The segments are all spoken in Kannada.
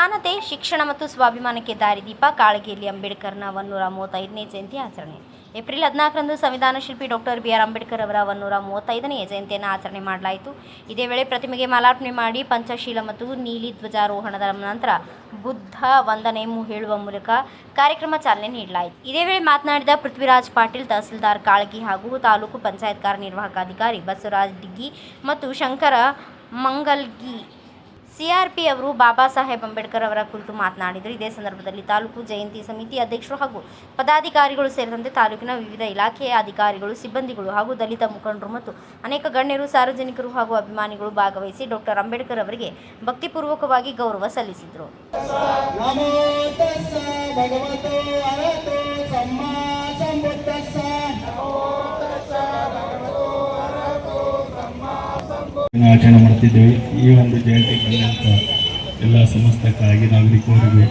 ಸಮಾನತೆ, ಶಿಕ್ಷಣ ಮತ್ತು ಸ್ವಾಭಿಮಾನಕ್ಕೆ ದಾರಿದೀಪ ಕಾಳಗಿಯಲ್ಲಿ ಅಂಬೇಡ್ಕರ್ನ 135ನೇ ಜಯಂತಿ ಆಚರಣೆ. ಏಪ್ರಿಲ್ 14ರಂದು ಸಂವಿಧಾನ ಶಿಲ್ಪಿ ಡಾಕ್ಟರ್ ಬಿ. ಆರ್. ಅಂಬೇಡ್ಕರ್ ಅವರ 135ನೇ ಜಯಂತಿಯನ್ನು ಆಚರಣೆ ಮಾಡಲಾಯಿತು. ಇದೇ ವೇಳೆ ಪ್ರತಿಮೆಗೆ ಮಾಲಾರ್ಪಣೆ ಮಾಡಿ ಪಂಚಶೀಲ ಮತ್ತು ನೀಲಿ ಧ್ವಜಾರೋಹಣದ ನಂತರ ಬುದ್ಧ ವಂದನೆ ಹೇಳುವ ಮೂಲಕ ಕಾರ್ಯಕ್ರಮ ಚಾಲನೆ ನೀಡಲಾಯಿತು. ಇದೇ ವೇಳೆ ಮಾತನಾಡಿದ ಪೃಥ್ವಿರಾಜ್ ಪಾಟೀಲ್, ತಹಸೀಲ್ದಾರ್ ಕಾಳಗಿ ಹಾಗೂ ತಾಲೂಕು ಪಂಚಾಯತ್ ಕಾರ್ಯನಿರ್ವಾಹಕ ಅಧಿಕಾರಿ ಬಸವರಾಜ್ ಡಿಗ್ಗಿ ಮತ್ತು ಶಂಕರ ಮಂಗಲ್ಗಿ ಸಿಆರ್ಪಿ ಅವರು ಬಾಬಾ ಸಾಹೇಬ್ ಅಂಬೇಡ್ಕರ್ ಅವರ ಕುರಿತು ಮಾತನಾಡಿದರು. ಇದೇ ಸಂದರ್ಭದಲ್ಲಿ ತಾಲೂಕು ಜಯಂತಿ ಸಮಿತಿ ಅಧ್ಯಕ್ಷರು ಹಾಗೂ ಪದಾಧಿಕಾರಿಗಳು ಸೇರಿದಂತೆ ತಾಲೂಕಿನ ವಿವಿಧ ಇಲಾಖೆಯ ಅಧಿಕಾರಿಗಳು, ಸಿಬ್ಬಂದಿಗಳು ಹಾಗೂ ದಲಿತ ಮುಖಂಡರು ಮತ್ತು ಅನೇಕ ಗಣ್ಯರು, ಸಾರ್ವಜನಿಕರು ಹಾಗೂ ಅಭಿಮಾನಿಗಳು ಭಾಗವಹಿಸಿ ಡಾಕ್ಟರ್ ಅಂಬೇಡ್ಕರ್ ಅವರಿಗೆ ಭಕ್ತಿಪೂರ್ವಕವಾಗಿ ಗೌರವ ಸಲ್ಲಿಸಿದರು. ಆಚರಣೆ ಮಾಡ್ತಿದ್ದೇವೆ. ಈ ಒಂದು ಜಯಂತಿ ಕಂಡಂಥ ಎಲ್ಲ ಸಮಸ್ತ ಕಾಳಗಿ ನಾಗರಿಕರಿಗೂ,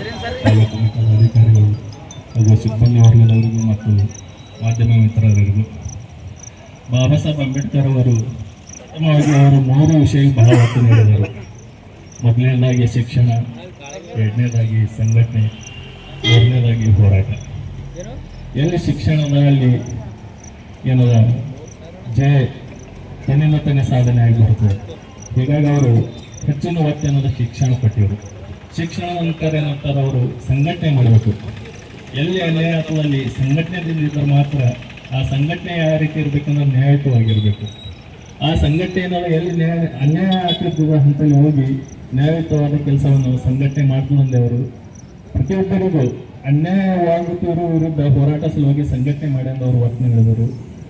ತಾಲೂಕು ಮಟ್ಟದ ಅಧಿಕಾರಿಗಳು ಹಾಗೂ ಸಿಬ್ಬಂದಿ ವರ್ಗದವರಿಗೂ ಮತ್ತು ಮಾಧ್ಯಮ ಮಿತ್ರರಿಗೂ ಬಾಬಾ ಸಾಹೇಬ್ ಅಂಬೇಡ್ಕರ್ ಅವರು ಉತ್ತಮವಾಗಿ ಅವರು 3 ವಿಷಯಕ್ಕೆ ಬಹಳ ಒತ್ತು ನೀಡಿದರು. ಮೊದಲನೇದಾಗಿ ಶಿಕ್ಷಣ, ಎರಡನೇದಾಗಿ ಸಂಘಟನೆ, ಮೂರನೇದಾಗಿ ಹೋರಾಟ. ಎಲ್ಲಿ ಶಿಕ್ಷಣದಲ್ಲಿ ಏನದ ತನ್ನಿಂದ ತಾನೇ ಸಾಧನೆ ಆಗಿ ಬರ್ತದೆ. ಹೀಗಾಗಿ ಅವರು ಹೆಚ್ಚಿನ ಒತ್ತು ಅನ್ನೋದು ಶಿಕ್ಷಣ ಪಟ್ಟಿಯವರು. ಶಿಕ್ಷಣ ನಂತರ ಏನಂತಾರೆ, ಅವರು ಸಂಘಟನೆ ಮಾಡಬೇಕು. ಎಲ್ಲಿ ಅನ್ಯಾಯ ಅಥವಾ ಅಲ್ಲಿ ಸಂಘಟನೆದಿಂದಿದ್ದರೆ ಮಾತ್ರ ಆ ಸಂಘಟನೆ ಯಾವ ರೀತಿ ಇರಬೇಕಂದ್ರೆ ನ್ಯಾಯಯುತವಾಗಿರಬೇಕು. ಆ ಸಂಘಟನೆ ಏನಾದ್ರು ಎಲ್ಲಿ ಅನ್ಯಾಯ ಆಗ್ತಿರ್ತದ ಅಂತಲ್ಲಿ ಹೋಗಿ ನ್ಯಾಯಯುತವಾದ ಕೆಲಸವನ್ನು ಸಂಘಟನೆ ಮಾಡ್ಕೊಂಡೆ ಅವರು ಪ್ರತಿಯೊಬ್ಬರಿಗೂ ಅನ್ಯಾಯವಾಗುತ್ತಿರೋ ವಿರುದ್ಧ ಹೋರಾಟ ಸಲುವಾಗಿ ಸಂಘಟನೆ ಮಾಡ್ಯಂದು ಒತ್ತು ನೀಡಿದರು.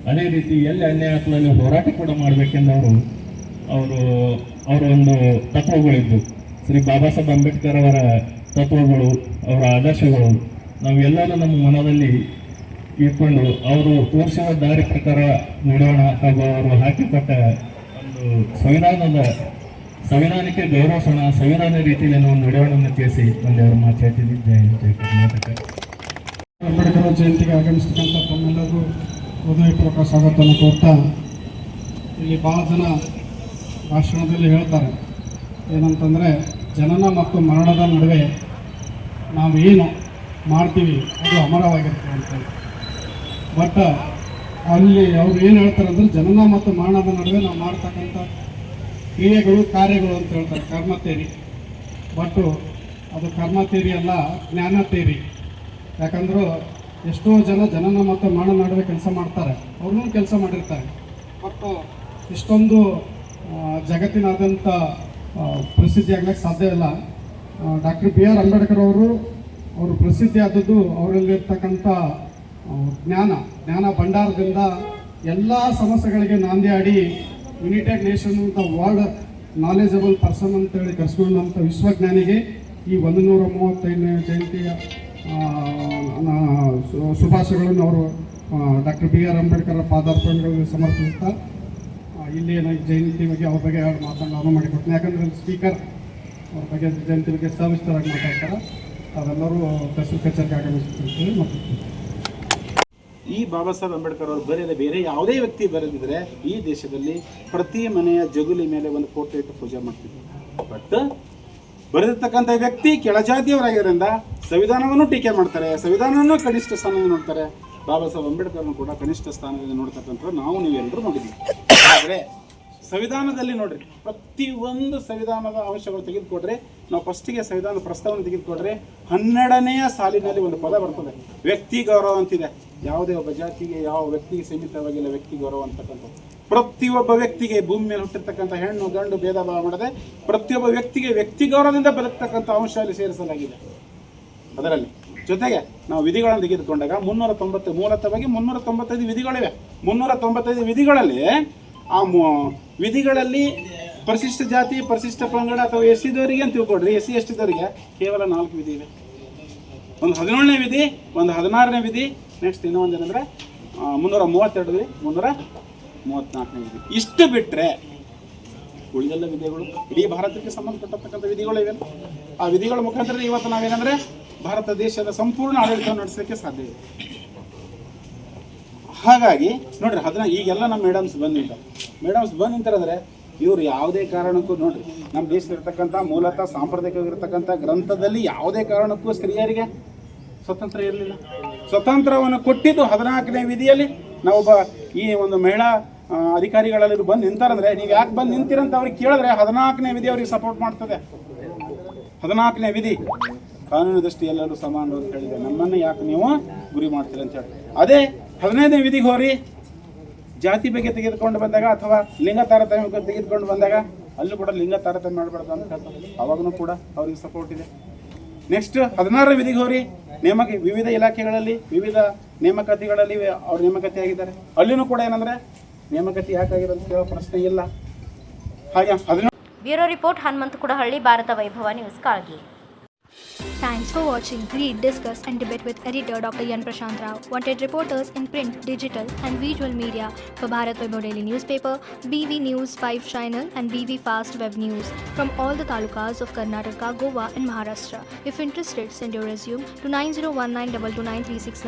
ಅದೇ ರೀತಿ ಎಲ್ಲಿ ಅನ್ಯಾಯ ಆಗ್ತದಲ್ಲಿ ಹೋರಾಟ ಕೂಡ ಮಾಡಬೇಕೆಂದವರು ಅವರ ಒಂದು ತತ್ವಗಳಿದ್ದು, ಶ್ರೀ ಬಾಬಾ ಸಾಹೇಬ್ ಅಂಬೇಡ್ಕರ್ ಅವರ ತತ್ವಗಳು, ಅವರ ಆದರ್ಶಗಳು ನಾವೆಲ್ಲರೂ ನಮ್ಮ ಮನದಲ್ಲಿ ಇಟ್ಕೊಂಡು ಅವರು ತೋರಿಸುವ ದಾರಿ ಪ್ರಕಾರ ನಡೆಯೋಣ ಹಾಗೂ ಅವರು ಹಾಕಿಕೊಟ್ಟ ಒಂದು ಸಂವಿಧಾನಕ್ಕೆ ಗೌರವಿಸೋಣ, ಸಂವಿಧಾನ ರೀತಿಯಲ್ಲಿ ನಾವು ನಡೆಯೋಣ ತಿಳಿಸಿ ಒಂದೆರಡು ಮಾತಾಡ್ತೀನಿ. ಜಯ ಕರ್ನಾಟಕ. ಅಂಬೇಡ್ಕರ್ ಜಯಂತಿಗೆ ಆಗಮಿಸ್ತಕ್ಕಂಥ ತಮ್ಮೆಲ್ಲರಿಗೂ ಹೃದಯಪೂರ್ವಕ ಸ್ವಾಗತವನ್ನು ಕೋರ್ತಾ, ಇಲ್ಲಿ ಭಾಳ ಜನ ಭಾಷಣದಲ್ಲಿ ಹೇಳ್ತಾರೆ ಏನಂತಂದರೆ, ಜನನ ಮತ್ತು ಮರಣದ ನಡುವೆ ನಾವು ಏನು ಮಾಡ್ತೀವಿ ಅದು ಅಮರವಾಗಿರ್ತದೆ ಅಂತೇಳಿ. ಬಟ್ ಅಲ್ಲಿ ಅವ್ರು ಏನು ಹೇಳ್ತಾರೆ ಅಂದರೆ, ಜನನ ಮತ್ತು ಮರಣದ ನಡುವೆ ನಾವು ಮಾಡ್ತಕ್ಕಂಥ ಕ್ರಿಯೆಗಳು, ಕಾರ್ಯಗಳು ಅಂತ ಹೇಳ್ತಾರೆ, ಕರ್ಮ ತೇರಿ. ಬಟ್ ಅದು ಕರ್ಮ ತೇರಿ ಅಲ್ಲ, ಜ್ಞಾನ ತೇರಿ. ಯಾಕಂದ್ರೆ ಎಷ್ಟೋ ಜನ ಜನನ ಮತ್ತು ಮರಣ ನಡುವೆ ಕೆಲಸ ಮಾಡ್ತಾರೆ, ಅವ್ರನ್ನೂ ಕೆಲಸ ಮಾಡಿರ್ತಾರೆ. ಮತ್ತು ಇಷ್ಟೊಂದು ಜಗತ್ತಿನಾದ್ಯಂತ ಪ್ರಸಿದ್ಧಿ ಆಗ್ಲಿಕ್ಕೆ ಸಾಧ್ಯ ಇಲ್ಲ. Doctor B. ಆರ್. ಅಂಬೇಡ್ಕರ್ ಅವರು ಪ್ರಸಿದ್ಧಿ ಆದದ್ದು ಅವರಲ್ಲಿರ್ತಕ್ಕಂಥ ಜ್ಞಾನ ಭಂಡಾರದಿಂದ ಎಲ್ಲ ಸಮಸ್ಯೆಗಳಿಗೆ ನಾಂದಿಯಾಡಿ United Nation the world knowledgeable person ಅಂತೇಳಿ ಕರೆಸ್ಕೊಂಡಂಥ ವಿಶ್ವಜ್ಞಾನಿಗೆ ಈ 135ನೇ ಜಯಂತಿಯ ಶುಭಾಶಯಗಳನ್ನು ಅವರು ಡಾಕ್ಟರ್ ಬಿ. ಆರ್. ಅಂಬೇಡ್ಕರ್ ಪಾದಾರ್ಪಣೆಗಳನ್ನು ಸಮರ್ಪಿಸುತ್ತಾ ಇಲ್ಲಿ ಜಯಂತಿ ಬಗ್ಗೆ ಅವ್ರ ಬಗ್ಗೆ ಮಾತನಾಡಲು ಮಾಡಿಕೊಡ್ತೀನಿ. ಯಾಕಂದರೆ ಸ್ಪೀಕರ್ ಅವ್ರ ಬಗ್ಗೆ ಜಯಂತಿ ಬಗ್ಗೆ ಸವಿಸ್ತರವಾಗಿ ಮಾತಾಡ್ತಾರೆ. ಅವೆಲ್ಲರೂ ತಹಸೀಲ್ ಕಚೇರಿಗೆ ಆಗಮಿಸ್ತಿರ್ತೀವಿ. ಮತ್ತು ಈ ಬಾಬಾ ಸಾಹೇಬ್ ಅಂಬೇಡ್ಕರ್ ಅವರು ಬರೆಯದೆ ಬೇರೆ ಯಾವುದೇ ವ್ಯಕ್ತಿ ಬರೆದಿದ್ರೆ ಈ ದೇಶದಲ್ಲಿ ಪ್ರತಿ ಮನೆಯ ಜಗುಲಿ ಮೇಲೆ ಒಂದು ಫೋಟೋ ಇಟ್ಟು ಪೂಜೆ ಮಾಡ್ತಿದ್ರು. ಬಟ್ ಬರೆದಿರ್ತಕ್ಕಂಥ ವ್ಯಕ್ತಿ ಕೆಳಜಾತಿಯವರಾಗಿರೋದ್ರಿಂದ ಸಂವಿಧಾನವನ್ನು ಟೀಕೆ ಮಾಡ್ತಾರೆ, ಸಂವಿಧಾನವನ್ನು ಕನಿಷ್ಠ ಸ್ಥಾನದಲ್ಲಿ ನೋಡ್ತಾರೆ. ಬಾಬಾ ಸಾಹೇಬ್ ಅಂಬೇಡ್ಕರ್ನು ಕೂಡ ಕನಿಷ್ಠ ಸ್ಥಾನದಲ್ಲಿ ನೋಡ್ತಕ್ಕಂಥ ನಾವು ನೀವೆಲ್ಲರೂ ನೋಡಿದ್ದೀವಿ. ಆದರೆ ಸಂವಿಧಾನದಲ್ಲಿ ನೋಡ್ರಿ, ಪ್ರತಿಯೊಂದು ಸಂವಿಧಾನದ ಅಂಶಗಳು ತೆಗೆದುಕೊಡ್ರೆ, ನಾವು ಫಸ್ಟಿಗೆ ಸಂವಿಧಾನ ಪ್ರಸ್ತಾವನೆ ತೆಗೆದುಕೊಡ್ರೆ 12ನೇ ಸಾಲಿನಲ್ಲಿ ಒಂದು ಪದ ಬರ್ತದೆ, ವ್ಯಕ್ತಿ ಗೌರವ ಅಂತಿದೆ. ಯಾವುದೇ ಒಬ್ಬ ಜಾತಿಗೆ, ಯಾವ ವ್ಯಕ್ತಿಗೆ ಸೀಮಿತವಾಗಿಲ್ಲ ವ್ಯಕ್ತಿ ಗೌರವ ಅಂತಕ್ಕಂಥದ್ದು. ಪ್ರತಿಯೊಬ್ಬ ವ್ಯಕ್ತಿಗೆ ಭೂಮಿ ಮೇಲೆ ಹುಟ್ಟಿರ್ತಕ್ಕಂಥ ಹೆಣ್ಣು ಗಂಡು ಭೇದ ಭಾವ ಮಾಡದೆ ಪ್ರತಿಯೊಬ್ಬ ವ್ಯಕ್ತಿಗೆ ವ್ಯಕ್ತಿ ಗೌರವದಿಂದ ಬದುಕ್ತಕ್ಕಂಥ ಅಂಶ ಅಲ್ಲಿ ಸೇರಿಸಲಾಗಿದೆ. ಅದರಲ್ಲಿ ಜೊತೆಗೆ ನಾವು ವಿಧಿಗಳನ್ನು ತೆಗೆದುಕೊಂಡಾಗ 390 ಮೂಲತವಾಗಿ 395 ವಿಧಿಗಳಿವೆ. 395 ವಿಧಿಗಳಲ್ಲಿ ಆ ವಿಧಿಗಳಲ್ಲಿ ಪರಿಶಿಷ್ಟ ಜಾತಿ, ಪರಿಶಿಷ್ಟ ಪಂಗಡ ಅಥವಾ ಎಸ್ಸಿದವರಿಗೆ ಅಂತ ತಿಳ್ಕೊಡ್ರಿ, SC ST ದವರಿಗೆ ಕೇವಲ 4 ವಿಧಿ ಇವೆ. ಒಂದು 17ನೇ ವಿಧಿ, ಒಂದು 16ನೇ ವಿಧಿ, ನೆಕ್ಸ್ಟ್ ಇನ್ನೊಂದು ಏನಂದರೆ 332 ವಿಧಿ, 334ನೇ ವಿಧಿ. ಇಷ್ಟು ಬಿಟ್ಟರೆ ಉಳಿದೆಲ್ಲ ವಿಧಿಗಳು ಇಡೀ ಭಾರತಕ್ಕೆ ಸಂಬಂಧಪಟ್ಟತಕ್ಕಂಥ ವಿಧಿಗಳು ಇವೆ. ಆ ವಿಧಿಗಳ ಮುಖಾಂತರ ಇವತ್ತು ನಾವೇನಂದರೆ ಭಾರತ ದೇಶದ ಸಂಪೂರ್ಣ ಆಡಳಿತ ನಡೆಸಲಿಕ್ಕೆ ಸಾಧ್ಯ ಇದೆ. ಹಾಗಾಗಿ ನೋಡ್ರಿ, ಈಗೆಲ್ಲ ನಮ್ಮ ಮೇಡಮ್ಸ್ ಬಂದು ನಿಂತಾರೆ ಅಂದರೆ ಇವರು ಯಾವುದೇ ಕಾರಣಕ್ಕೂ ನೋಡ್ರಿ ನಮ್ಮ ದೇಶದಲ್ಲಿರ್ತಕ್ಕಂಥ ಮೂಲತಃ ಸಾಂಪ್ರದಾಯಿಕವಾಗಿರ್ತಕ್ಕಂಥ ಗ್ರಂಥದಲ್ಲಿ ಯಾವುದೇ ಕಾರಣಕ್ಕೂ ಸ್ತ್ರೀಯರಿಗೆ ಸ್ವತಂತ್ರ ಇರಲಿಲ್ಲ. ಸ್ವತಂತ್ರವನ್ನು ಕೊಟ್ಟಿದ್ದು 14ನೇ ವಿಧಿಯಲ್ಲಿ ನಾವೊಬ್ಬ ಈ ಒಂದು ಮಹಿಳಾ ಅಧಿಕಾರಿಗಳಲ್ಲಿ ಬಂದು ನಿಂತಾರಂದ್ರೆ ನೀವು ಯಾಕೆ ಬಂದು ನಿಂತಿರಂತ ಅವ್ರಿಗೆ ಕೇಳಿದ್ರೆ 14ನೇ ವಿಧಿ ಅವ್ರಿಗೆ ಸಪೋರ್ಟ್ ಮಾಡ್ತದೆ. 14ನೇ ವಿಧಿ ಕಾನೂನು ದೃಷ್ಟಿ ಎಲ್ಲರೂ ಸಮಾನ ಅಂತ ಹೇಳಿದೆ, ನಮ್ಮನ್ನು ಯಾಕೆ ನೀವು ಗುರಿ ಮಾಡ್ತೀರಿ ಅಂತ ಹೇಳಿ. ಅದೇ 15ನೇ ವಿಧಿಗೆ ಹೋರಿ ಜಾತಿ ಬಗ್ಗೆ ತೆಗೆದುಕೊಂಡು ಬಂದಾಗ ಅಥವಾ ಲಿಂಗ ತಾರತಮ್ಯ ತೆಗೆದುಕೊಂಡು ಬಂದಾಗ ಅಲ್ಲೂ ಕೂಡ ಲಿಂಗ ತಾರತಮ್ಯ ಮಾಡಬಾರ್ದು ಅಂತ ಹೇಳ್ತಾರೆ. ಅವಾಗೂ ಕೂಡ ಅವ್ರಿಗೆ ಸಪೋರ್ಟ್ ಇದೆ. ನೆಕ್ಸ್ಟ್ 16ರ ವಿಧಿಗೆ ಹೋರಿ ವಿವಿಧ ಇಲಾಖೆಗಳಲ್ಲಿ ವಿವಿಧ ನೇಮಕಾತಿಗಳಲ್ಲಿ ಅವ್ರು ನೇಮಕಾತಿ ಆಗಿದ್ದಾರೆ. ಅಲ್ಲಿನೂ ಕೂಡ ಏನಂದ್ರೆ ನೇಮಕಾತಿ ಯಾಕಾಗಿದೆ ಅಂತ ಕೇಳೋ ಪ್ರಶ್ನೆ ಇಲ್ಲ. ಹಾಗೆ ಬ್ಯೂರೋ ರಿಪೋರ್ಟ್ ಹನುಮಂತ ಕುಡಹಳ್ಳಿ, ಭಾರತ ವೈಭವ news, Kalagi. Thanks for watching. Read, discuss and debate with editor Dr. Yan Prashant Rao. Wanted reporters in print, digital and visual media for Bharat Vaibhav Daily Newspaper, BV News 5 Channel and BV Fast Web News from all the talukas of Karnataka, Goa and Maharashtra. If interested, send your resume to 9019229369.